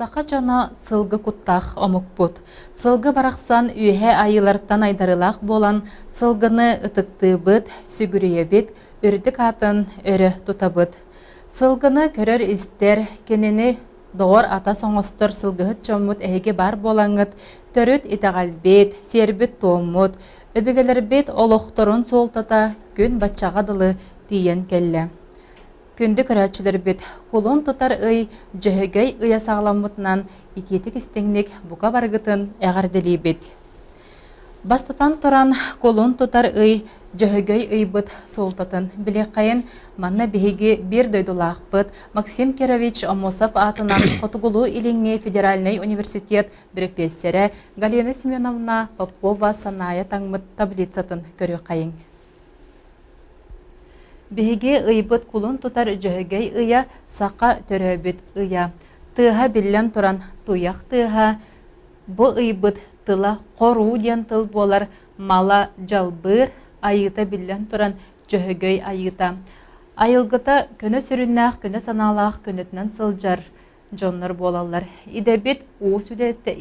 Сақа жана сылгы куттах омукпут. Сылгы барақсан үйе айыларттан айдарылақ болан сылгыны ытыктыбыт, сүгүрүйебит, үрдік атын өрі тутабыт. Сылгыны көрөр истер, кенени доғыр ата соңостыр сылгыхыт жоммут әйге бар болаңыт, төрүт итағалбет, сербит тоомут, өбігелербет олоқторун солтата күн батчағадылы тиен келле. Күнді көрәтшілер бет кулун тұтар ый жөһөгөй ыя сағаламытынан итетік істеңнік бұқа барғытын әғардели бет. Бастатан тұран кулун тұтар ый жөһөгөй ыйбыт солтатын білеқайын манна беге бір дөйдулақ бұт Максим Керович Омосов атынан Хотугулу Илиңе Федеральный университет бірепессері Галина Семеновна Попова саная таңмыт таблицатын көрі қайын. Беге ыйбыт кулун тутар жөһөгөй ыя сақа төрөбүт ыя. Тыға биллен туран туяк тыға. Бу ыйбыт тыла кору ден тыл болар мала жалбыр айыта биллен туран жөһөгөй айыта. Айылгыта көне сүрүннәк, көне саналақ, көнетнен сылжар жоннор болалар. Идебит усидетте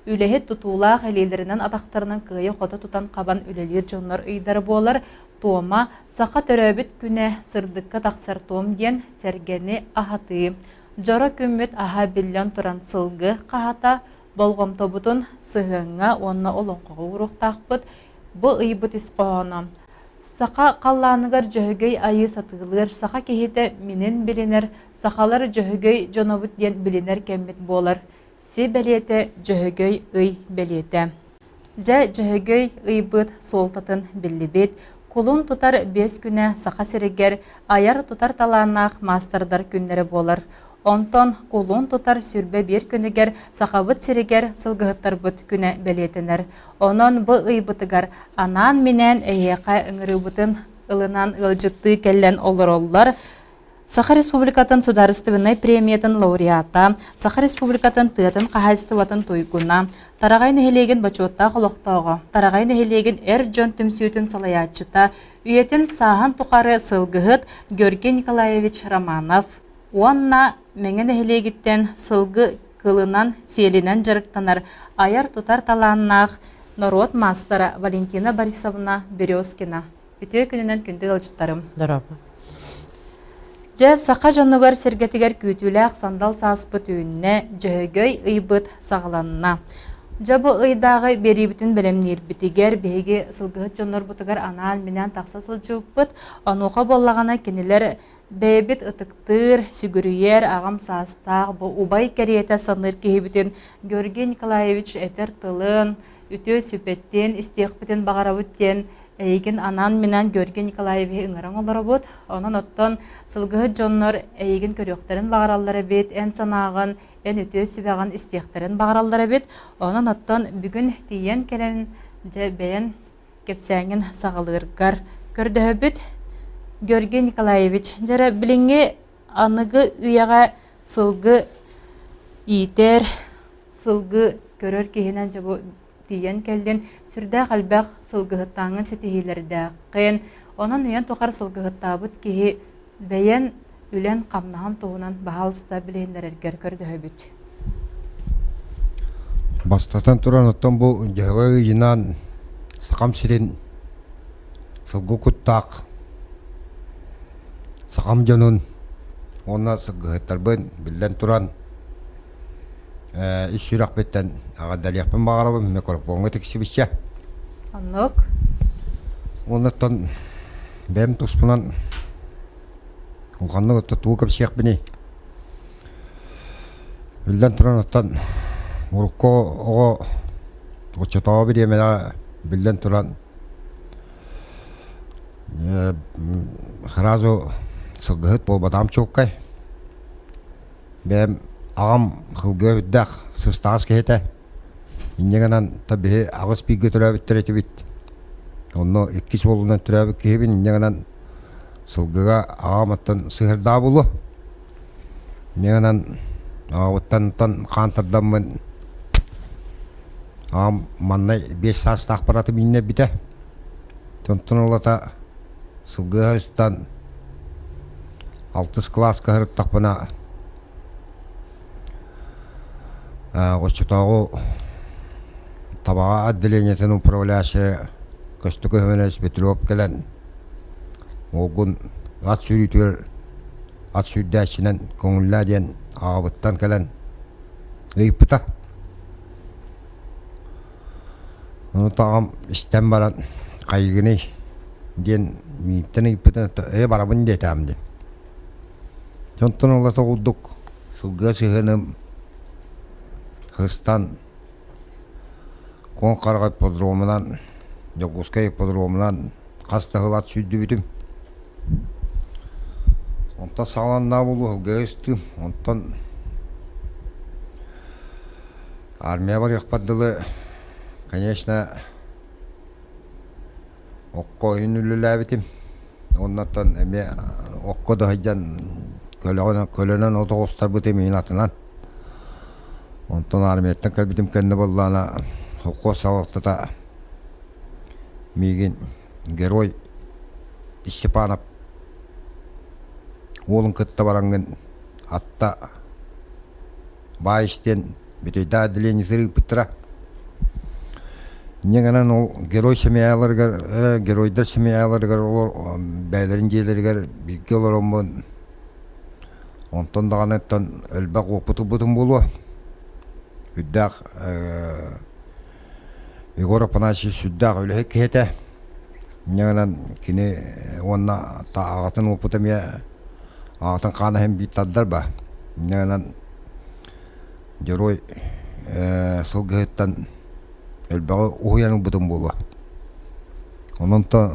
үлехет тутулақ әлелерінен атақтарынан күйе қота тутан қабан үлелер жоннор ыйдар болар. Тома сақа төрөбіт күне сырдыққа тақсар том ден сәргені ахаты. Жора көммет аха биллен туран сылғы қағата болғым тобутын сығыңа онна олонқығы ұрықтақпыт. Бұ ыйбыт испоғана. Сақа қалланығар жөһөгөй айы сатығылыр, сақа кехеті менен білінер, сақалар жөһөгөй жонобыт ден білінер кәммет болар. Се бәлеті жөһөгөй ый бәлеті. Жа жөһөгөй ыйбыт солтатын білібет, кулун тутар 5 күнә сақа сирегер, аяр тутар таланақ мастердар күннері болар. Онтон кулун тутар сүрбе 1 күнігер сақабыт сирегер сылғыттар бұт күнә бәлетінер. Онон бұ ыйбытыгар анан менен әйеқа үңірі ылынан ылжытты кәллән олар. Саха Республикатын Сударыстывынай премиятын лауреата, Саха Республикатын тыатын қағайстыватын тойгуна, Тарағай нәхелеген бачуатта қолықтауға, Тарағай нәхелеген әр жон түмсүйетін салаятчыта, үйетін сахан тұқары сылғығыт Георгий Николаевич Романов, онна мәңін нәхелегіттен сылғы кылынан селінен жарықтанар аяр тұтар таланнақ народ мастера Валентина Борисовна Березкина. Үтеу күнінен күнді ғылжыттарым. Жа сақа жанугар сергетігер күтіләқ сандал саспыт үйінне жөһөгөй ыйбыт сағыланына. Жа бұ ыйдағы берибітін білемнер бітігер бейге сылғыт жануар бұтығар анан менен тақса сылжыппыт, ануға боллағана кенелер бәйбіт ытықтыр, сүгірүйер, ағам састақ, бұ убай кәриеті саныр кейбітін Георгий Николаевич әтер тылын, үтө сүпеттен, истеқпітен бағаравыттен, Эйген анан менен Георгий Николаевич ыңыран олары бұд. Онан оттон сылғығы жоннор эйген көріқтерін бағаралары бет, ән санағын, ән өте сүбәған істеқтерін бағаралары бет. Онан оттон бүгін тиен келен бәйін кепсәңін сағылығырғар көрді бет. Георгий Николаевич жәрі біліңе анығы үйаға сылғы иетер, сылғы көрір кейінен жабы тиен келден сүрдә қалбақ сылғыттаңын сетихилерді қиын. Онан үйен тоқар сылғыттабыт кейі бәйен үлен қамнаған тоғынан бағалыста білейіндер әргер көрді өбіт. Бастатан тұран оттан бұл жағы жинан сақам сирен сылғы күттақ сақам жонын онна сылғыттарбын білден тұран Иширак беттен ағадалияқпен бағарабы мекорпоңы тексибішче. Анық? Оннаттан бәм тұспынан ұлғанның ұтты туы көпсияқ біне. Білден тұран ұттан ұлыққа оға ұчатаға бір емеда білден тұран қыразу сылғыт бол бадам чоққай. Бәм Ағам қылғы өддәқ сыстағыз кейті. Иннегенен табі ағыз бейгі түрәбіт түрәті біт. Оны 2 солынан түрәбіт кейбін иннегенен сылғыға ағаматтан сығырда болу. Иннегенен ағаматтан қантырданмын. Ағам маннай 5 сас тақпараты бейіне біті. Тонтын олата сылғыға үстан 6 класс қағырып тақпына Очтоого табаға отделениятын управляющий көстүкө хөнөс битилип келен олгун ат сүйрүтүр ат сүйдәчинен көңүлләден абыттан келен ыйпыта. Onu tağım işten baran kaygını diyen miyipten ipten barabın detamdı. Jonton ola toğulduk sulga sığınım hıstan kon kargay podromundan Yokuskay podromundan hasta hılat sürdü bitim. Ondan sağlan ne bulu göğüstüm. Ondan armiya var yakpaddılı. Конечно, окко инүлләбитим. Оннан эме окко да хаҗан көлөнөн отогостар бутем инатынан. Онтон армияттан калбитим кенне боллана окко савактата миген герой Степанов олун кытта барангын атта байштен бүтөйдө отделение сырып битира. Негенен ол герой семьяларга, геройдар семьяларга олар бәйлерин жерлерге бигге олоромун. Онтон даганаттан өлбак опуту бутун болу. Үддак Егор Апанасьевич сүддак өле кете. Негенен кини онна таагатын опутамия атын кана hem биттаддар ба. Негенен герой сылгыттан Elbağı uyanık budum bolu. Onun da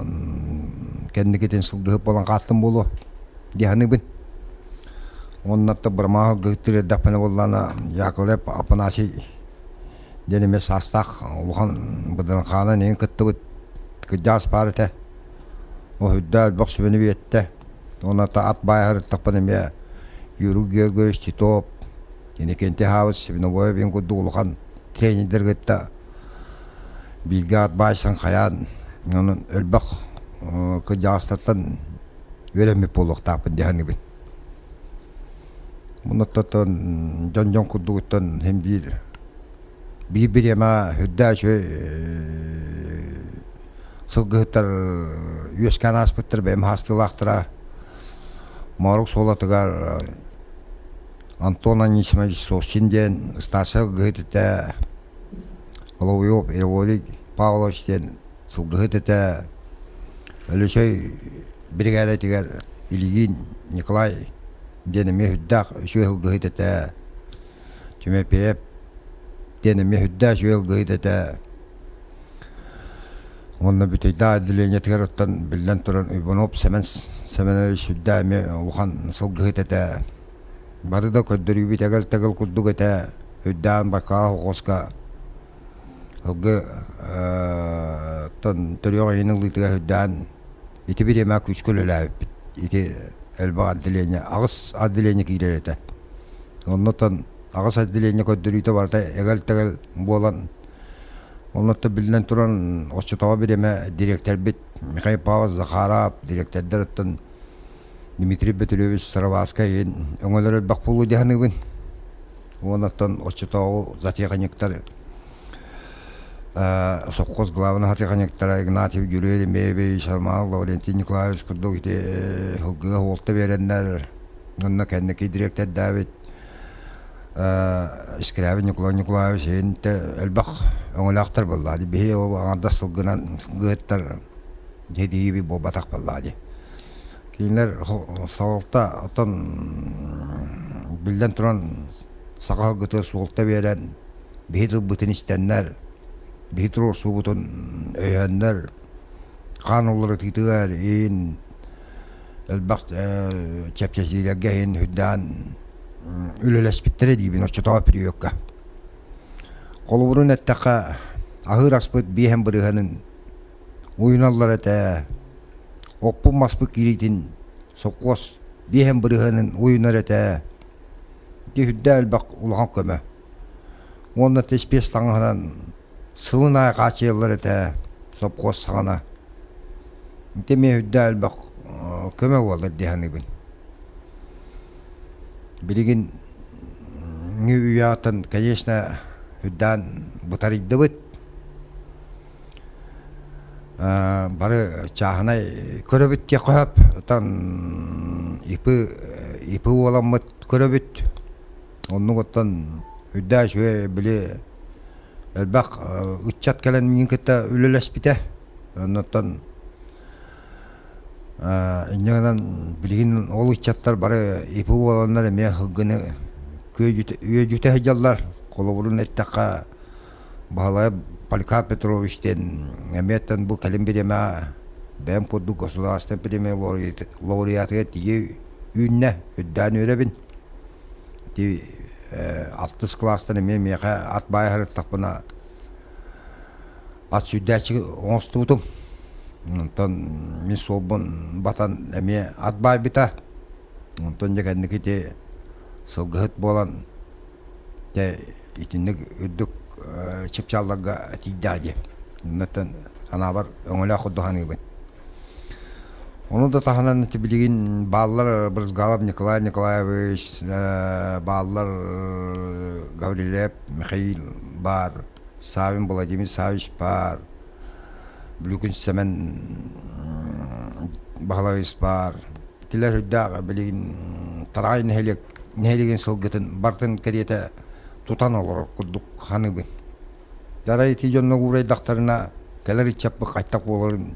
kendi keten sıldığı olan katlım bolu. Dihanı bin. Onun da bir mahal gıhtırı dapını bolana yakılep Apanasy deneme sastak uluhan budan kana neyin kıttı bud. Kıcaz parite. O hüdda elbaq sübeni biyette. Ona da at bayarı tapınım ya. Yürü göğüş titop. Yine kenti havuz sübeni boya bin kuddu uluhan trenidir gıtta. Bilgi at başsan kayan, onun ölbek kıcağıstartan veremip olduk tapın dihanı bin. Bunu tutan can kuduğuttan hem bir yema hüdda şöy sılgıhtar yüzken aspıttır benim hastalıktıra maruk solatıgar Anton Anismacı Sosinden stasyon gıhtıda Головьев Егорий Павловичтен сылгыһыта өлөсөй бригада тигер Ильин Николай денеме хүддак сүйөлгыһыта Тимепеп денеме хүддак сүйөлгыһыта онна бүтөйдө отделение тигерттан билен туран Иванов Семенович хүддаме улхан сылгыһыта барыда көддөрүбү тегел куддугата хүддан бака хоска Hıgı törüyor yenilikte hüddan iti bir yemek küçükler iti elba adilene ağız adilene kirete. Ondan ağız adilene koduruydu vardı egal bolan. Ondan bilinen turan oçtava bir yemek direktör bit Mikhail Pavlov Zakharov direktörlerden Dmitri Petrovich Saravaskay onları bakpulu dihanıbın. Ondan oçtava zatyakanıklar Совхоз главный хатыганектара Игнатьев Юрий Мебей Шармал Валентин Николаевич курдук ити хылгыга олта береннер. Онна кеннеки директор Давид Искряви Николай Николаевич энте элбак оңолактар боллады. Бие о анда сылгынан гыттар жедиби бобатак боллады. Кинер саалта отон билден туран сакал гыты суолта берен бейдил бытын истеннер Битро сугутун öğrenler kanunları titüler in elbakt çepçesiyle in hüddan üleleş bittere diye bir noçta yapıyorka. Kolburun ettaka ahır aspıt bihem bırıhanın oyunallara te oppun maspık iritin sokos bihem bırıhanın oyunlara te ki hüdda elbak ulhan köme. Onda teşpiyes tanıhanan Sılına kaçıyorlar da sopkos sana. Deme hüddal bak köme oldu dihanı bin. Bilgin уятын, конечно, хүддан бутарыйды быт. Бары чаханай көрөбүт те коп, отан ипы оламыт көрөбүт. Оннуң оттан хүдда шуе биле элбак үтчат келен минкетта үлелес бите. Оннуттан иннегенен билген ол үтчаттар бары ипы оланнар эме хылгыны үйе жүте жаллар. Колобурун эттака Бахалай Поликар Петровичтен эметтен бу калем береме бем подду государственный премия лауреаты тие үнне үддан өребин. Ти 6 класстан эме меха ат байхар тапына ат сүддәчи онстутум. Онтан мен собун батан эме ат бай бита. Онтан дегенники те сылгыт болан те итинник үддүк чипчалларга тиддади. Нэтен санабар оңола худдуханы бен. Onu da tahanan bilgin bağlar Брызгалов Николай Николаевич, bağlar Gavrilev Mikhail бар, Savin Vladimir Savich бар, Blükün Semen Bağlavis бар. Tiler hüdda bilgin taray neheligen sılgıtın bartın keriyete tutan olur kudduk hanı bin. Daray tijonno guray daktarına keler içapı kaytak bolorun.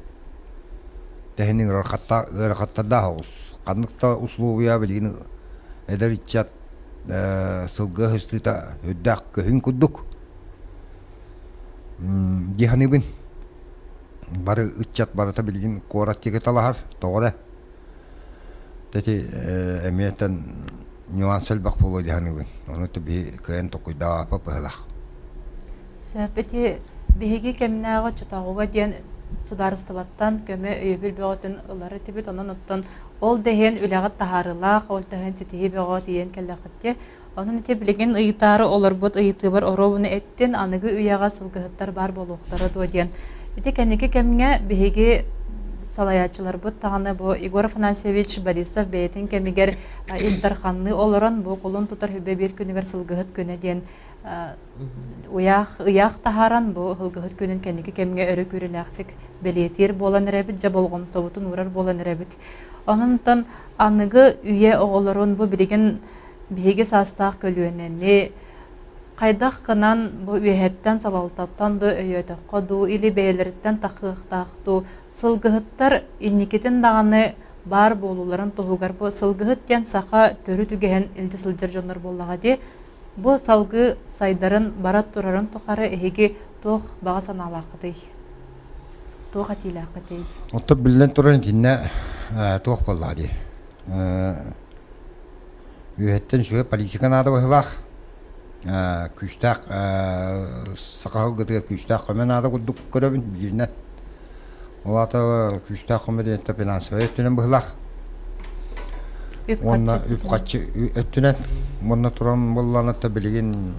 Tehinin rakatta da haus. Kanlıkta uslubu ya bilgin eder içat sılgı hıslita hüddak köhün kudduk. Dihanı bin. Barı içat barı ta bilgin korat teki talahar. Doğru. Teti emiyetten nüansel bak bulu dihanı bin. Onu tabi kıyan tokuy daha papahlah. Сөпети биһиги кемнääҕэ чутагуга диэн сударыстыбаттан көмө өйөбүл бöҕөтүн ылары тибит онон оттон ол дehен үлэҕит таһаарылаах ол таһын ситиһи бöҕө диэн кэллэхитти онун ити билигин ыйытаары олорбут ыйытыыбар оробуну эттин аныгы үйэҕэ сылгыһыттар бар болуохтара дуо диэн ити кэнники кемҥэ биһиги салаячыларбыт таҕаны бу Игорь Афанасьевич Борисов бэйэтин кемигер имтарханны олорон бу кулун тутар хүбэ бир күнүгэр сылгыһыт күнэ диэн уяах таһаран бу сылгыһыт күнүн кэнники кемҥэ өрө күрүлээхтик белиэтиир буолан эребит жа болгомтобутун урар буолан эребит онунтан аныгы үйэ оҕолорун бу билигин биһиги саастаах көлүөнэнни Кайдах кынан бу үйэһэттэн салалтаттан да өйөтөккө ду или бэйэлэриттэн тахыахтаахту сылгыһыттар инникитин даганы бар болуларын туһугар бу сылгыһыт диэн саха төрү түгэһэн илди сылдьар дьоннор боллаҕа ди бу салгы сайдарын барат турарын тухары эһиги туох баҕа санаалааххытый туох атиилааххытый Отто билен туран кинне туох болла ди. Үйэттен шуе политиканада бахылах. Күстәк сақал гыдыга күстәк көмен ада кудук көрөбүн бирнет. Олата күстәк көмеден финансовый өттүнөн быхлах. Онна үп качы өттүнөн. Монна туран болланатта билген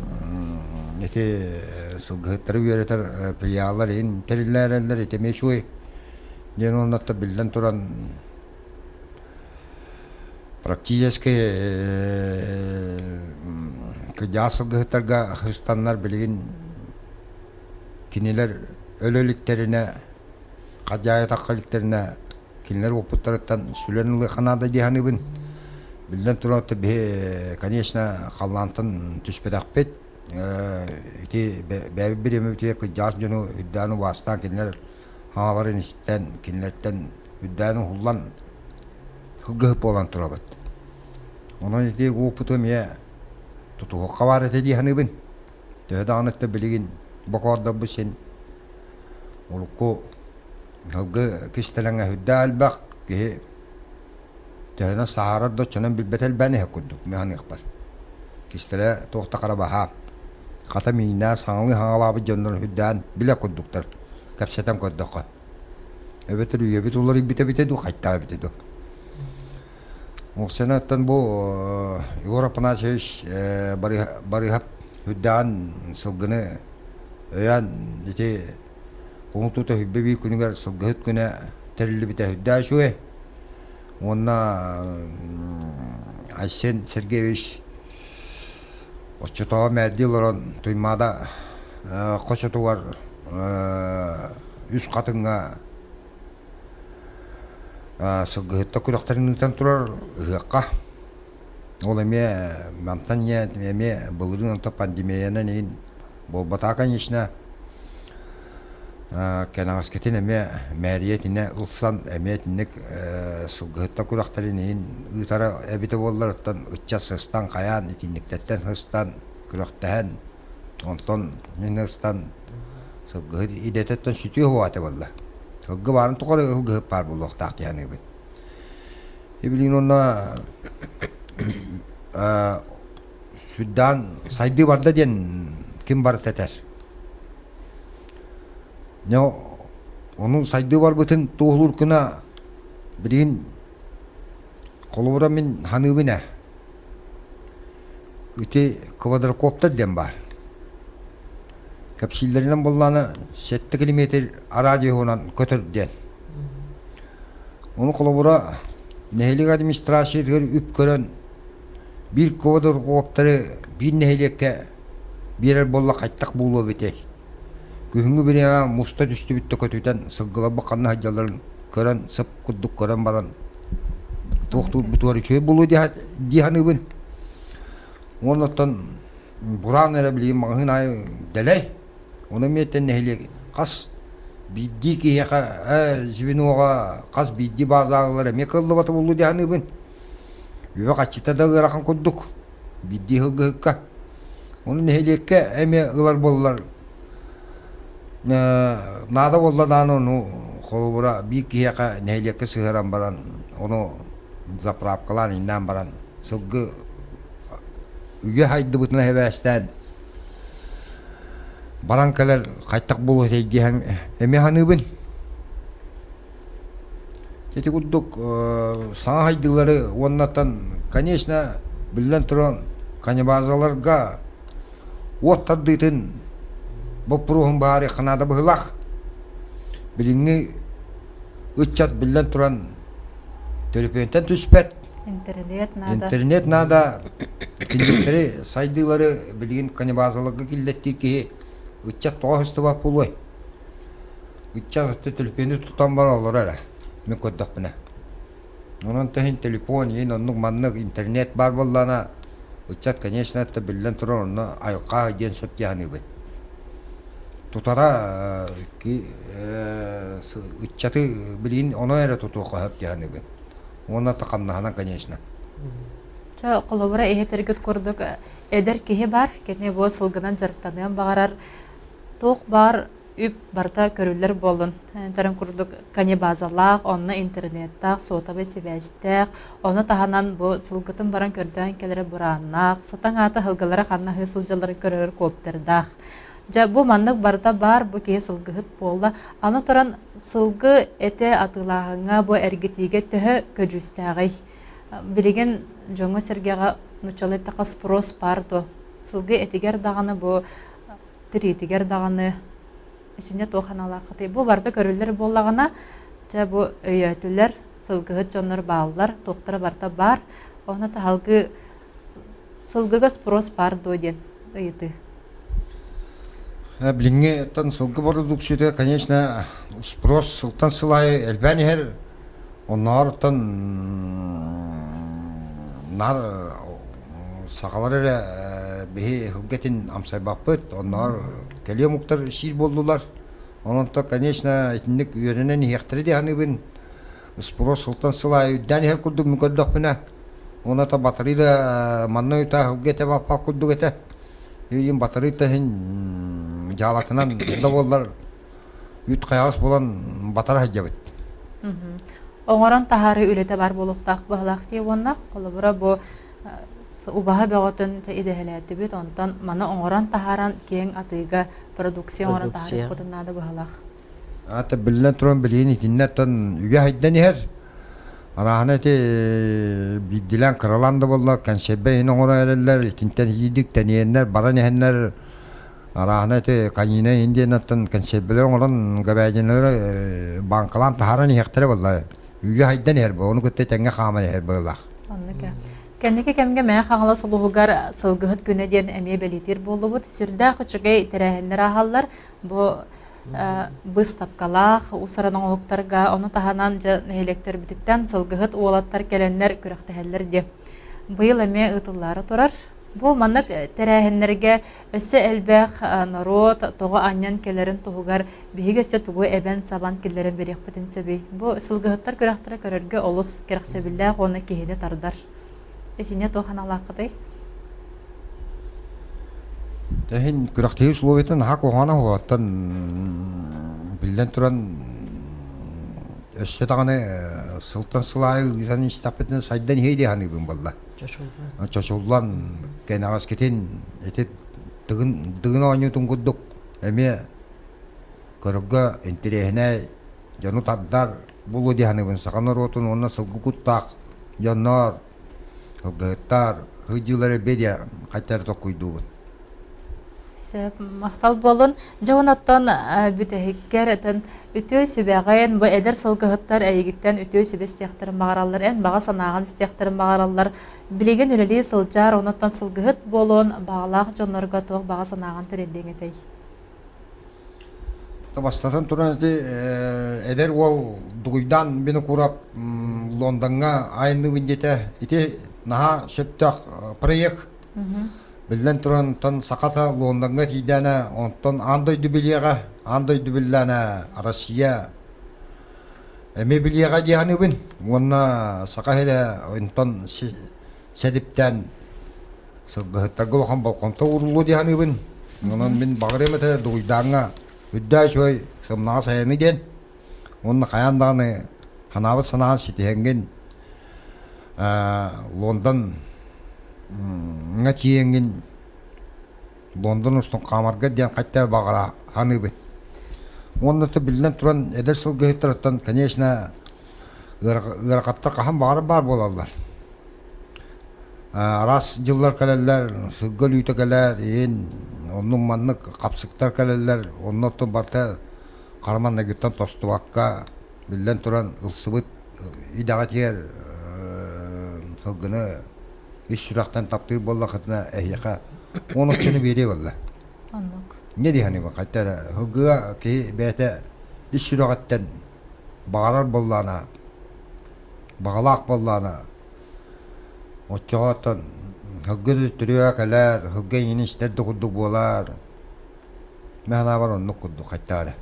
эти сылгыттар үйрөтөр филиаллар ин терилерлер этемешуй. Ден оннатта билден туран практически Кыжасылгыттарга хыстаннар билген кинилер өлөлүктерине кажаятакалыктерине кинилер опуттарыттан сүлөнүлы канада диханыбын билден тураты бе конечно халлантын түспедакпет ити бәби биреме те кыжас жону үддану вастан кинилер хааларын истен кинилерден үддану хуллан хыгып болан турабыт онон ити опутумия Tutuğu kavaret edihanı bin. Tühede anıtta bilgin bakarda bu sen. Olukku halgı kiştelene hüdde albaq ki tühede saharar da çönen bilbetel beni hekuduk. Mehani ikbar. Kiştele tohta karabaha. Kata miyinler sanlı hangalabı cöndür hüdden bile kuduklar. Kapseten kuduklar. Evet rüye bit onları bite du hatta bite du. O senetten bu Igor Afanasyevich barihap hüddan sılgını öyen iti onu tuta hübbebi kunüger sılgıhıt güne terilli bite hüdda şuye onna Aysen Sergeyevich Оччотоо мәрди лорон туймада кошотугар үс катынга сылгыһытта күрөхтәриннән турар ыгыкка. Ол эме мантан я эме былырын та пандемияны нин болбата конечно. Кенагас кетен эме мәриятине улсан эме тинек сылгыһытта күрөхтәриннән ытара эбите боллар оттан ытчасыстан каян итиннектен хыстан күрөхтәһен онтон нинестан сылгыһыт идететтен сүтү хуаты болла. Сылгы барын тукары сылгыһыт бар буллык тактияны бит. Эбилин онна Судан сайды барда ден ким бар тетер. Не onun сайды бар бутын туğulur кына бірин колубура мен ханыбына үте квадрокоптер ден бар. Капсиллеринен болланы 7 километр радиоһунан көтөрден. Onu колубура нехилик администрациятыр үп көрөн bir квадрокоптеры bir нехилекке берер болла кайттак булуу бете. Күнгү бире муста түстү бүтте көтүтен сыггыла баканна хаҗаларын көрөн сып куддук көрөн баран. Токту бутуары чөй булуу диханыбын. Онотон буран эре билим магын ай делей. Оны меттен нехилек кас бидди ки яка живинуга кас бидди базагылары мекылды бата булуу диханыбын. Юга качта да гырахан куддук. Бидди хылгыкка. Оны нехилекке эме ылар боллар. Нада боллар аны колубура бир кияка нехилекке сыгыран баран. Оны заправкалан иннан баран. Сылгы үйе хайды бутына хебестен. Баранкалар кайттак болуу тейди эме ханыбын. Эти куддук саңа хайдылары оннаттан, конечно, билен туран канибазаларга оттардыйтын боппурухун баары канада быхылах. Билинги ыччат билен туран телефонтан түспет. Интернет нада килдеттери сайдылары билген канибазаларга килдетти ки ыччат тоғысты бап болой. Ыччат телефонды тутан бар олар әлі. Мен көддік біне. Онын тахин телефон, ен онның маннық интернет бар боллана, ыччат, конечно, это білден тұран онны айылқа ден сөп дияны бін. Тутара ыччаты білін оны әрі тұтуға хөп дияны бін. Оны тақамнағынан, конечно. Қолыбыра эхетергіт көрдік әдер кеге бар, кетіне бұл сылғынан жарықтаныған бағарар, тоқ бар, үп барта көрілер болын. Тәрін күрдік канибазалақ, оны интернеттақ, сотабай севестәқ, оны тағанан бұл сылғытын баран көрдіған келері бұраннақ, сатан аты хылғылары қанна хысылжалары көрер көптердақ. Бұл мандық барта бар, бұл кеге сылғыт болды. Аны тұран сылғы әте атылағыңа бұл әргетеге түхі көжістәғай. Білеген жоңы сергеға нұчалеттіға спрос барды. Сылғы әтегер дағаны бұл тіретегер дағаны ішінде тоқан алақыты. Бұл барда көрілер болағына, бұл өйетілер, сылғығыт жоныр бағылар, тоқтары барда бар. Оны тағалғы сылғыға спрос барды өден өйеті. Білінге тан сылғы бардық сөйті, конечно, спрос сылтан сылай әлбән ер, onlar tan nar sağalar ele bihi hüggetin amsay bakpıt onlar geliyor muhtar şiir boldular onun da конечно etnik yörenen ihtiyaçları diye hani ben spor sultan sılay dani her kurduk mükaddak bina ona da batarıyla manna yuta hüggete bakpak kurduk ete yiyeyim batarıyla hin jalatından da bollar yut kayas bolan batara hacabet. Оңорон тахары үлете бар болуктак баалак ди вонна колобура бу убаха бөгөтөн идехелети бит онтон мана оңорон тахаран кең атыга продукция оңорон тахары котуннада баалак ата билен туран билени тиннаттан үгө хайдан хер араханати бидилен краланда боллар консебе оңора элелер тинтен хидик тениеннер баран ehеннер араханати канина индиянаттан консебе оңорон габаженер банкалан тахаран хектер боллар Üye haydan her bu, onu kötü tenge xamal her bu Allah. Anlık. Кәнеке кәмге мәе қаңала сұлуғығар сылғығыт күні ден әме бәлетер болу бұд. Сүрді құчығай тәрәхінлер ағалар бұ быз тапқалақ, ұсараның оғықтарға оны таханан электр бітіктен сылғығыт уолаттар кәләнлер күріқтәхәллер де. Бұйыл әме ұтылары тұрар. Бұл манық тәрәхінлерге өсі әлбәқ народ тоғы аньян келерін тұғығар бейгі өсі тұғы әбән сабан келерін берек бұтын сөбей. Бұл сылғығыттар күріқтары көрерге олыс керексебілі оны кейіне тардар. Эсине тохан алақыдай. Тәхин күрәктеге словетін хақ оғана хоғаттан білден тұран өссе тағаны сылтан сылайы ғызаны істаппетін сайдан хейде ханы бұн балла. Чашоллан кән ағас кетен әтет дығын ойнытын күддік әме көрігі интерехіне жану таддар бұлы де ханы бұн сақанар отын онына сылғы күттақ жаннар гыттар хыджилары беде кайтар токуйдугун. Мақтал болын жауынаттан бүтәхиккер әтін үтөй сүбәғайын бұ әдір сылғығыттар әйгіттен үтөй сүбе стияқтарын бағаралар ән баға санағын стияқтарын бағаралар білеген үлелі сылжар онаттан сылғығыт болын бағалақ жонларға тоқ баға санағын тірелден әтей. Бастатан туран әдер ол дуйдан бені курап Лондонга айны виндете ити наха шептақ проект билен туран тан сақата Лондонга тидана онтон андай дүбилияға андай дүбиллана Россия эме билияға дияны бин онна сақахеле онтон седиптен сылғыттарғы лоқан балқонта урулу дияны бин онан бин бағыремете дуйданға үддай шой сымнаға сайыны ден онна қаяндағыны ханабы санаған сетеңген Лондон ңа тиеңген Лондон ұстың қамарға ден қайттар бағара ханы бен. Оннаты білден тұран әдір сылғыттыраттан, конечно, ғырақаттар қахан бағары бар болалар. Арас жыллар кәлелер, сылғыл үйті кәлер, оның маннық қапсықтар кәлелер, оннаты барта қарман нәгіттен тостуаққа білден тұран ұлсыбыт идаға тер сылғыны үш сұрақтан таптыр болла қатына әйеқа оны күні бере болла. Не дейханы ба қайттары ғыға кей бәті үш сұрақтан бағарар боллана, бағалақ боллана, отчағаттан ғыгы түріға кәлер, ғыгы ені істерді құдды болар. Мәна бар оны құдды қайттары.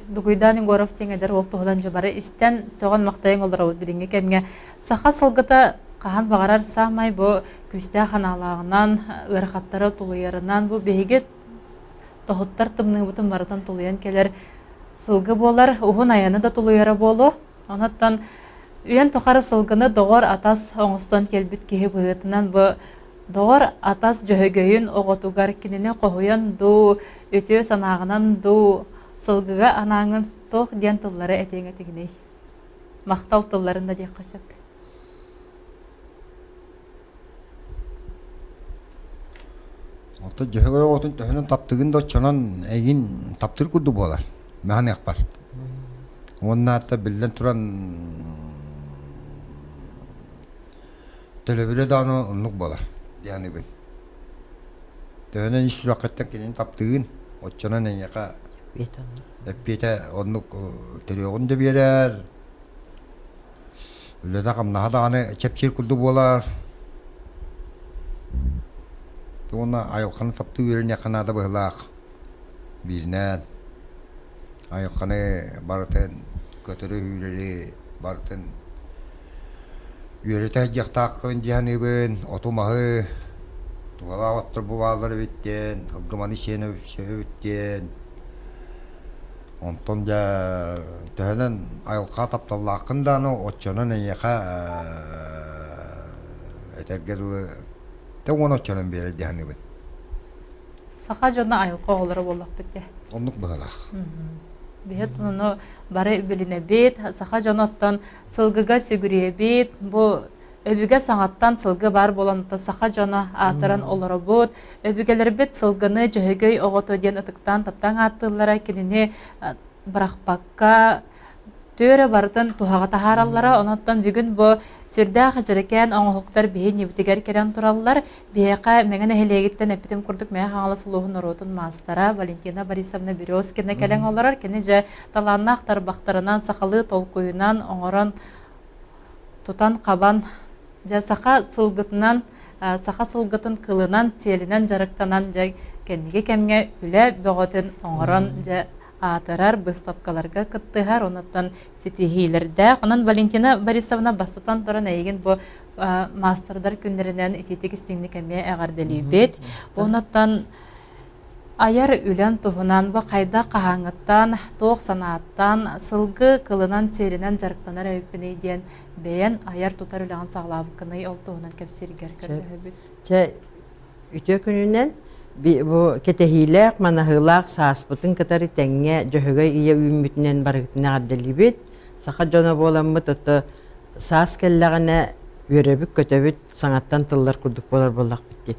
Дугуйдан горов теңедер ол тоғдан жобары истен соған мақтайын олар ол бірінге кәмге сақа сылғыта қахан бағарар сағмай бұ күсті ханалағынан ұрақаттары тұлыярынан бұ бейге тоғыттар тымның бұтын барытын тұлыян келер сылғы болар ұғын аяны да тұлыяры болу онаттан үйен тоқары сылғыны доғыр атас оңыстан келбіт кейі бұғытынан бұ доғыр атас жөхөгөйін оғытуғар кеніне қоғыян ду өте санағынан ду сылғыға анаңын тоқ ден тыллары әтеңе тегіней. Мақтал тылларында дек қасып. Ота жөһөгөй отын төһөнөн таптыгын да чонан әйин таптыр күрді болар. Мәхан яқпар. Онна ата білден тұран төлөбілі даны ұнлық болар. Яны бін. Төһөнөн иш рақаттан келен таптыгын отчонан әйеқа Эппете оннук телеогун да берер. Үледа камнаха даганы чепчер курду болар. Туна айылканы таптı берен якынада быйлак. Бирнен. Айылканы бартын көтөрө үйрери бартын. Үйрете жактакын жаныбын отумагы. Тугала оттур бубалар биттен, гыманы сені биттен. Онтон жа төһөнөн айылка тапталлакынданы отчонон эйеха этергерүү төгөн отчонон бере диханыбын. Сақа жона айылка олары боллақ бітте. Онлук быгалак. Бет оны бары билине бет, сақа жоноттан сылгыга сүгүрие бет, бу өбүгө саңаттан сылгы бар болонта сақа жона атыран олары бут, өбүгелер бет сылгыны жөһөгөй огото ден ытыктан таптаң аттылара кенене барахпакка Төре бартын туһаға таһараллара, оноттан бүгүн бу сүрдәх жырыкен оңохуктар биһи нибитигер керен тураллар. Биһэка меңен эхелегиттен эпитим курдук мэ хаңала сулуһун оротун мастара Валентина Борисовна Березкина келен оларар кене же таланнах тарбактарынан сакалы толкуйунан оңорон тутан кабан же сака сылгытын кылынан селинен жарыктанан же кенниге кемге үле бөгөтүн оңорон же атырар быстапкаларга кыттыгар онуттан ситихилерде. Онан Валентина Борисовна бастатан туран эйген бу мастердар күннеринен ититик истиңни кеме эгарделибет. Онуттан аяр үлен туһунан бу кайда кахаңыттан, тоқ санааттан, сылгы кылынан серинен жарыктанар өппүней диен бэйен аяр тутар үлеген саглабыкыны ол туһунан кепсиргер көрдөбүт. Че үтө күнүнен bu ketehilek manahılak saaspıtın katarı tenge johoga iya ümmütünen barıgıtına addelibet sağa jona bolamıt ıtı saas kellagana yörebük kötöbüt sanattan tıllar kurduk bolar bollak bitti.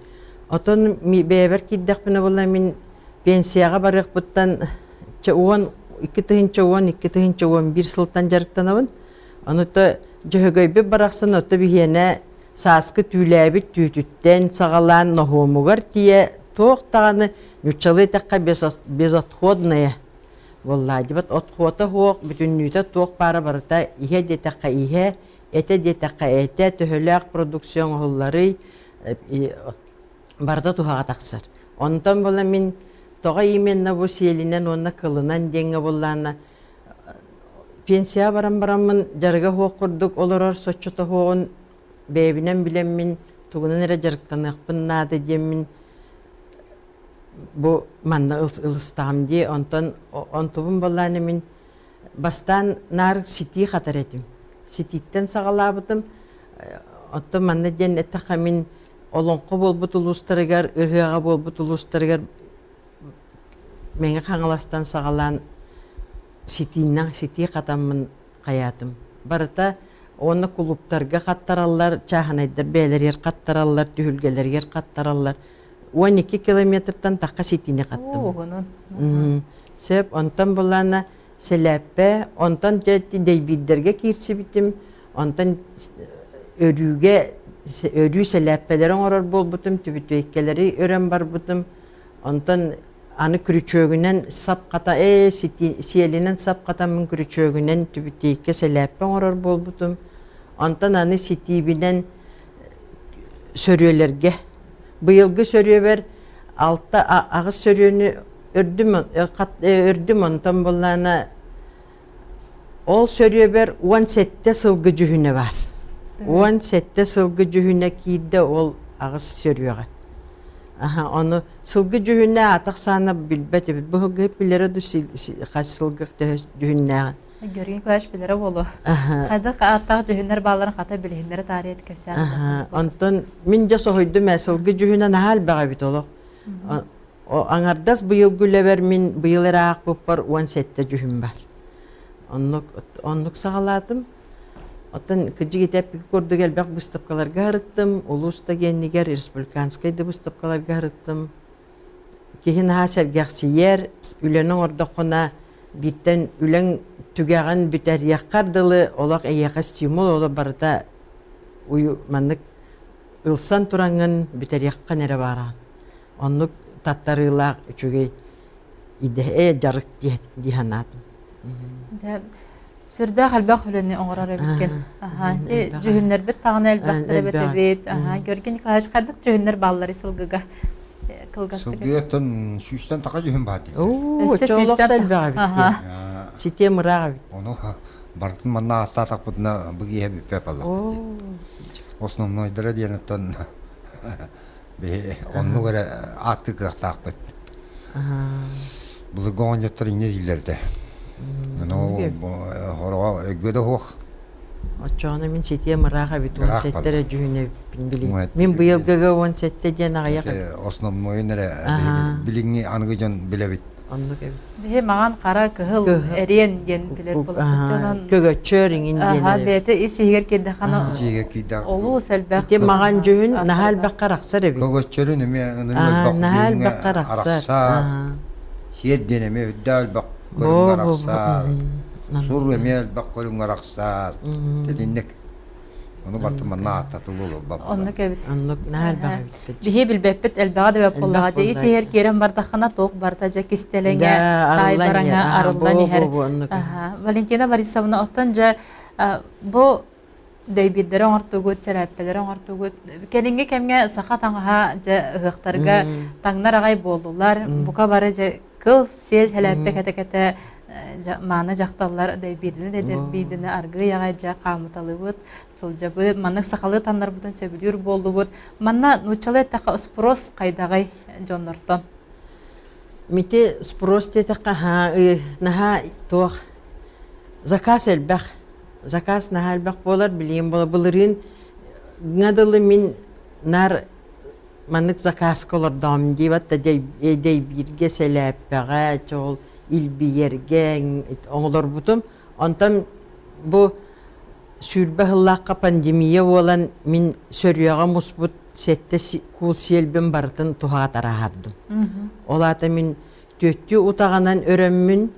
Oton beber kiddek bina bolla min pensiyaga barık bıttan iki tıhınca 11 sıltan jarıktanabın onu da johoga bir baraksan oto bihiyene saaskı tüylebit tüytütten sağalan nohumugar diye тоқтағаны нүчалы таққа без отходная. Воллади бат отхода хоқ бүтүннүйті тоқ бары барыта ihe де таққа ihe, эте де таққа эте төхөләк продукцион оллары барда тухаға тақсар. Онтан бола мен тоға именна бу селинен онна кылынан денге болланы пенсия барам-барамын жарга хоқ құрдық оларар соччота хоғын бәйбінен білем мен туғынан әрі жарықтанықпын нады демін bu manna ılыстağım diye ontubun bollany min bastan nar siti xatar etim. Sititten sağalabıdım. Otta manna cennette xamin olonqo bolbut ulustarıgar, ırgığa bolbut ulustarıgar menge xangalastan sağalan siti xatamın qayatım. Barıta onu kuluptarga xattarallar, çahanaydır, beyler yer xattarallar, tühülgeler yer xattarallar. 12 kilometrden takka sitini kattım. Sep ondan bulana seleppe, ondan ciddi deybilderge kirsi bitim, ondan örü seleppelerin orar bol butum, tübütüyekkeleri ören bar butum, ondan anı kürüçögünen sap kata, siyelinen sap katamın kürüçögünen tübütüyekke seleppen orar bol butum, ondan anı sitibinen sörüyelerge, bu yılgı sörüyeber altta ağız sörüyünü ördüm ondan bulana ol sörüyeber 17'te sılgı cühüne var. 17'te sılgı cühüne kiyde ol ağız sörüyeğe. Aha onu sılgı cühüne atak sana bilbet. Bu hılgı hep bilere kaç sılgı cühüne. Görgün klaş bilere bolu. Kadık atak cühünler bağların kata bilhinleri tarih et kösyan. Ondan mince sohuydum sılgı cühüne nahal bağa bit oluk. O anardas bu yıl gülever min bu yıl erak bupar 17'te cühün var. Onluk sağaladım. Otan kıcı gitip bir kurdu gelbek bıstapkalarga harıttım. Ulusta genliger Respublikanskaydı bıstapkalarga harıttım. Kihin ha sergahsi yer, ülenin orada kona bitten ülen tügeğen büter yakardılı olak eyyaka stimul ola barda uyu manlık ılsan turangın büter yakka nere varan. Onluk tattarıyla üçüge idehe jarık dihanadım. Sürde halbaq hülünü oğrar ebikken. Cühünler bit tağın elbaqtara betebet. Görgen klaş qadık cühünler balları sılgıga. Sılgıyattın süsten taqa cühün badı. Oo, çoğulukta elbaq bitti. Sitiye mırağı bitti. Onu bartın manna atta taqbıdına bıgıya bir pepalak bitti. Osnomnoydara diyanıttan onu göre attık taqbıd. Bunu goğanyattır iner illerde. Horoğa göde hoq. Oçağına min sitiye mırağı bitti. 17'lere cühüne bilin. Min bu yıl gaga 17'te diyen ağayak. Osnomnoydara bilini anıgıcan bilebit. Anlık evet. Bihe mağan qara kıhıl eriyen diyen biler bulup. Köge çörin indiyen. Bete isihiger kedi xana olu selbaq. Ite mağan cühün nahal bakar aksar ebi. Köge çörün eme nahal bakar aksar. Siyed deneme hüddal bak. Kırınlar aksar. Сур эмел бакколуңар аксар. Дединник. Onu battı manna atatıldı olur baba. Онны кебит. Аннук наар бага бит. Бихи билбеппит элбага деп боллага Элбак же сехер керен бардахана ток барта же кистеленге Да, тай арылан бараңа ер. Аха, арылдан бу, ихер. бу, оннук. Аха. Валентина Борисовна оттон же бу дейбиддер оңортугут, сәрәппелер оңортугут. Келинге кемге саха таңга же ыгыктарга таңнар агай болдулар. Бука бары же кыл сел хәләппе кәтәкәтә маны жақталар дейбидini дедер бидini аргы ягай жа камыталыбыт сылжабы маннык сакалы таннар бутун сөбүлүр болдубут. Манна нучалай така спрос кайдагай жоннортон. Мите спрос тетака наха тох заказ элбах. Заказ наха элбах болар билем бола булырын гадылы мин нар маннык заказ колор дам диват да дей бирге селеппага чол илбиерге оңлор бутум. Онтан бу сүрбе хыллакка пандемия болан мин сөрүяга муспут сетте кул селбен бартын туха тарахардым. Олата мин төттү утаганан өрөммүн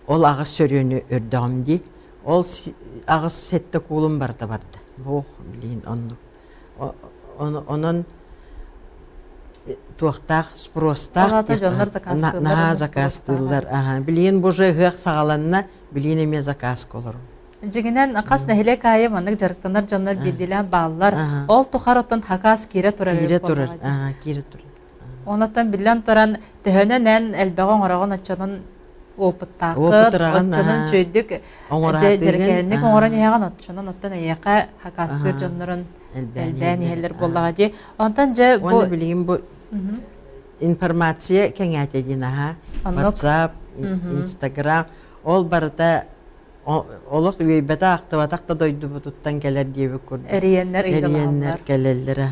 ол агыс сөрөнү өрдамди. Ол агыс сетте кулум барда барды. Бох билин онун туақтақ, спростақ. Олата жонлар заказ закастылар. Билин боже гық сағаланна, билин еме заказ колор. Жигинен қас нәхиле кайы маннык жарықтанар жонлар бидиле баллар. Ол тухар оттан хакас кире турар. Кире турар. Кире турар. Онаттан билен туран төһөнен элбегон орагон ачанын опыттақыт, отчанын чөйдік жеркерінік оңыран еған отчанын оттан аяқа хакастыр жонларын элбән ехелер боллаға де. Онтан же бұл... Оны білген бұл информация кәңәте дина, WhatsApp, Instagram, ол барыда олық өйбәті ақтыватақта дойды бұтыттан кәлер дейбі көрді. Әриенлер үйділағалар. Әриенлер кәлелер,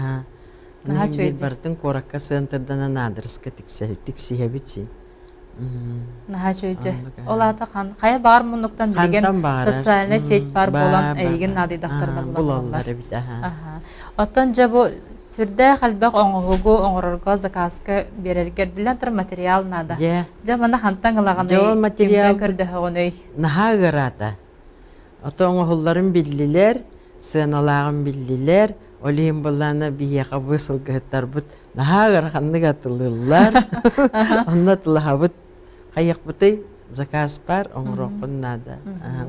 Наға чөйді. Бардың қораққа сыntırдан адресқа тіксіге бітсін. Наға чөйді. Ол ата қан. Қая бар мұндықтан білген социальный сеть бар болан әйген надидақтарына бұлалар бит. Оттан же бұл сүрді қалбақ оңығығы оңырырға заказға берергер білен тұр материал нада. Же мана хантан ғылағаны кемден көрді ғынай. Наға ғырата. Ото оңығыларын білділер, сыналағын білділер, олейін боланы бияға бұсыл ғыттар бұд. Наға ғырақанны ғатылылар. Онна тұлыға бұд. Қайық бұтай заказ бар, оңырықын нада.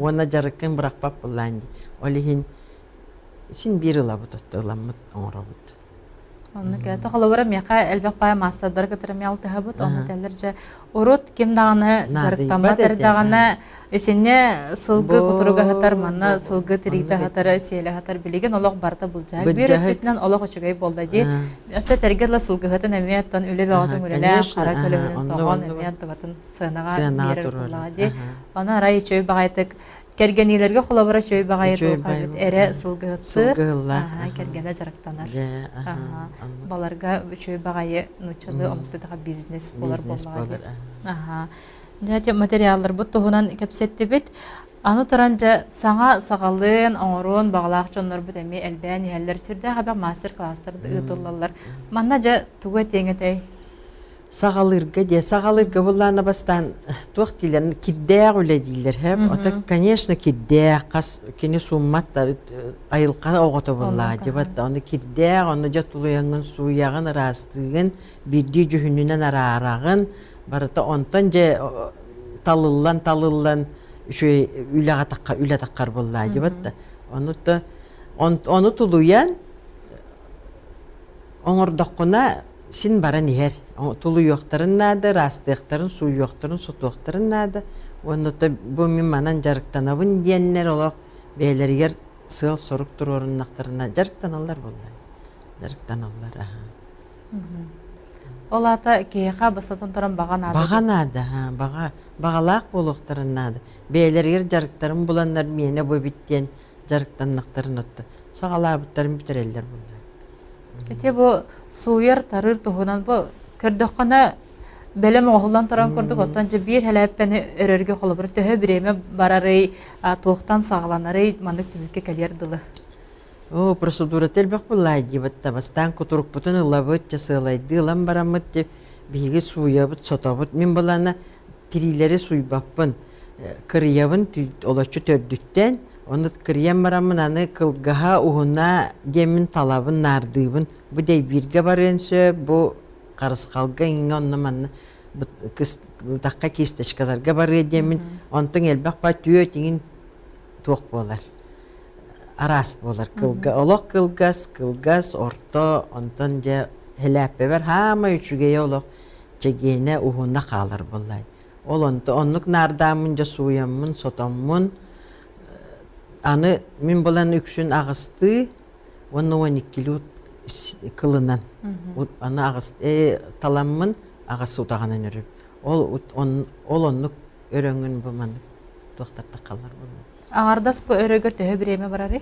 Оны жарықын бұрақпап бұланды. Олейін син bir yıla bu tuttuğulamıt oğra bud. Onu kete xolawara meqa elbaq paya masterlar getiremeal tahabut onu tellerce urut kim dağını zarıktama terdağına esenne sılgı kuturuga hatar manna sılgı tirita hatar sele hatar bilegen olaq barta bulacak bir bitnen olaq uçugay bolda di atta tergerla sılgı hatan emiyattan öyle bağatın öyle qara kölönen tağan emiyat tugatın sığınağa verir bolla di ona ray çöy bağaytık Kergenilerge xolabara çöy bağayır doğabit ere sılgıhtı kergene jarıktanar. Balarga çöy bağayı nuçalı omukta daha biznes bolar bolar. Dete materiallar bu tohunan kapsetti bit. Аны turanca sana sağalın, oğrun, bağlaq jonlar bu demi elbən yeller sürde haber master classlarda ıtıllar. Mannaca tuğa tengetey Sağalırga diye sağalırga bunlarına bastan tuğtilerin kirdağ öyle değiller hep. Ota конечно kirdağ kas kini summatlar ayılqa oğutu bunlar diye batta onu kirdağ onu jatuluyangın suyağın rastığın birdi cühününen ararağın barata ondan je talıllan şu üle takkar bunlar diye batta onu tuluyan oңордоққына Sin bara niher. Tulu yoxtarın nadı, rastı yoxtarın, su yoxtarın, su yoxtarın nadı. Onu da bu min manan jarıktanabın diyenler olaq beyleri yer sığıl soruk dur orunlaqtarına jarıktanallar bollar. Jarıktanallar. Olata keqa basatın turan bağa nadı. Bağa nadı, bağalaq boluqtarın nadı. Beyleri yer jarıktarın bulanlar miyene bu bitten jarıktanlaqtarın ottu. Sağalabıtların bitireller bollar. Ete bu suyar tarır tohunan bu kırdıqana belem oğuldan taran kırdık ottanca bir helapeni örörge xolabır töhö bireme bararı toğtan sağlanarı mandık tümülke kalyer dılı. O prosedura telbek bulaydı batta bastan kuturuk butun ılavıt çasılaydı ılan baramıt bilgi suya but sotabut min balana tirileri suy bappın кырыябын олочу төрдүттен оны кырыям барамын аны кылгаха уһуна демин талабын нардыбын бу дей бирге барынсө бу карыскалга иңе онна манна такка кистечкаларга бары демин онтон элбак ба түйө тиңин туох болар арас болар кылга олок кылгас орто онтон же хеләппе бар хама үчүгей олок жегене уһуна калар боллай ол оннук нардамын же суяммын сотоммун аны мин болан үксүн агысты оны 12 кылынан аны агыс таламмын агысы утаганан өрүп ол оннук өрөңүн буман токтап калар болмай Аңардас бу өрөгө төһө биреме барары?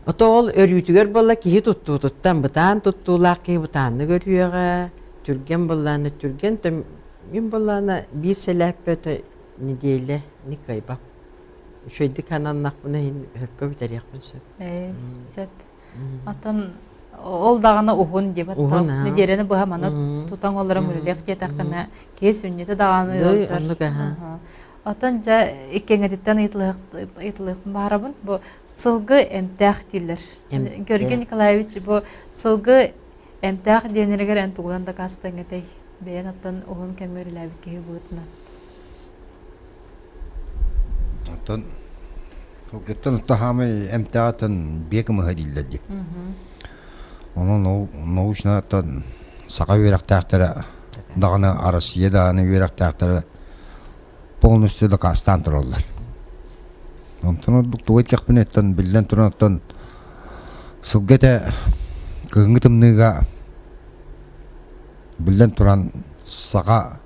ото ол өрүтүгөр болла кихи туттан бытаан туттуулаак кихи бытаанны көрүөга түрген болланы түрген мин боллана бир селеппе неделе никайба шөйді кананнақпына хөккө битериякпын сөп. Сөп. Атын ол дағаны уһун деп аттам. Недерені бұға мана тутан оларын мүлілек детақына кес үннеті дағаны өттір. Атын жа иккеңедеттен итылық барабын. Бұ сылғы әмтәқ дейлер. Георгий Николаевич бұ сылғы әмтәқ денергер әнтуғдан да кастың әтей. Бәйін аттан уһун кәмөріләбі кей бұғытына. Атын Кеттен ұттахамы әмтәғатын бекімі ғадилләді. Оның научнаттан сақа верақтақтары дағаны Арасия дағаны верақтақтары полностью да қастан тұралар. Онтан ордық туғайт қақпын еттен білден тұрынаттан сылгеті күйіңгітімніға білден тұран сақа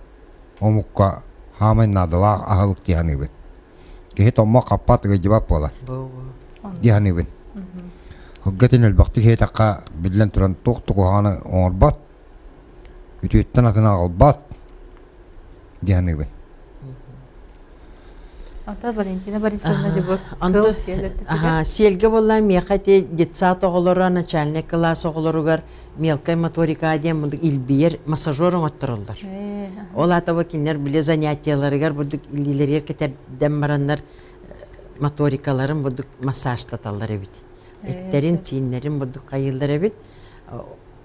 омыққа хамай надыла ағылық дейханы бет. Кехет омма қаппатыға жібап болар. Дейханы бет. Хылгетін әлбақты хетаққа білден тұран тоқ-тоқуғаны оңырбат. Үтіеттен атына ағылбат. Дейханы бет. Ата Валентина Борисовна деп кыл сиелерді. Сиелге болла мияқати детсат оғылары, начальник класс оғыларығар мелкай моторика адем бұлдық илбейер массажерің оттырылдар. Ол ата вакилнер біле занятияларығар бұлдық илгелер кетерден барандар моторикаларын бұлдық массажтаталар әбіт. Эттерин, тиінлерін бұлдық қайылдар әбіт.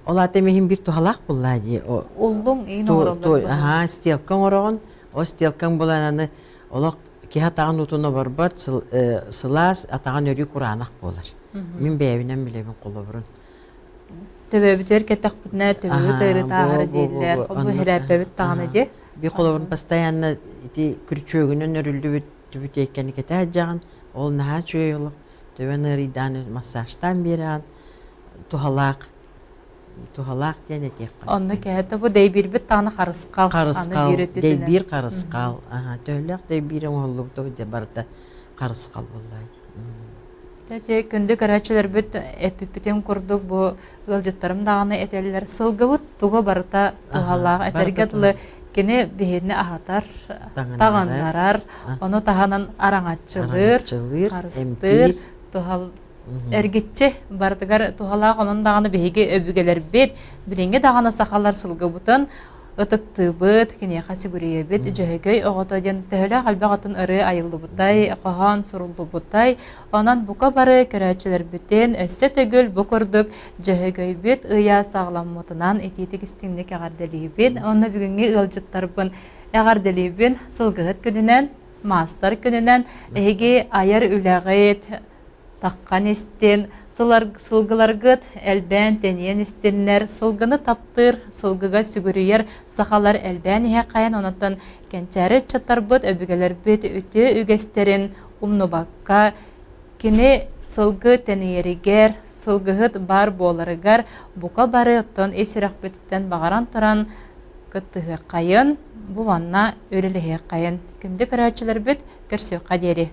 Ол ата мехін бір тухалақ бұлла де. Уллың ең оралдар. Стелкан орағын. О стелкан болананы олақ Кеха тағын ұтуына барбат, сылас, атаған өрі құранақ болар. Мен бәйбінен білебін қолы бұрын. Төбөбүтер кеттақ бұтына төбөбі тағыры тағыры дейлер. Бұл хірәпәбіт тағаны де? Би қолы бұрын постоянно күрчөгінен өрілді бүт екені кеті әджаған. Ол наға чөйілік. Төбен ұриданы массажтан беріған. Тухалақ дәне тек қал. Онны кәйті бұл дейбір тағаны қарысқал. Қарысқал, дейбір қарысқал. Төйлек дейбір оңылы бұты барда қарысқал боллайды. Күнді көрәтшілер бүт әпіпітен құрдық бұл ғылжыттарым дағаны әтелілер. Сылғы бұт тұға барыта тухалақ әтергетлі кені бейіне ағатар, тағандарар, оны тағанын араңатчылыр, қарыстыр, тухал әргетче бардығар тухалақ оның дағаны бейге өбігелер бет, бірінге дағаны сақалар сылғы бұтын, ытықты бұт, кене қасы көрейе бет, жөйгөй оғытаден төхілі қалбағатын ұры айылды бұтай, қоған сұрылды бұтай, онан бұқа бары көрәтшілер бітен, өссе төгіл бұқырдық жөйгөй бет, ұя сағламытынан ететік істіңдік ағарделі бет, оны бүгінге ұлжыттар бұн ағарделі бен сылғығыт күнінен, мастар күнінен, әйге айар үләғет, таққан істен, сылғыларғыт, әлбән тәнен істенлер, сылғыны таптыр, сылғыға сүгірейер, сақалар әлбән еге қайын онаттан кәнчәрі чаттар бұд, өбігелер бүт үті үгестерін, ұмны баққа, кені сылғы тәнерігер, сылғығыт бар боларығар, бұқа бары ұттан есірақ бөттен бағаран тұран күттіғі қайын, бұванна өріліғі қайын. Күнді көрәтшілер бүт, көрсі қадері.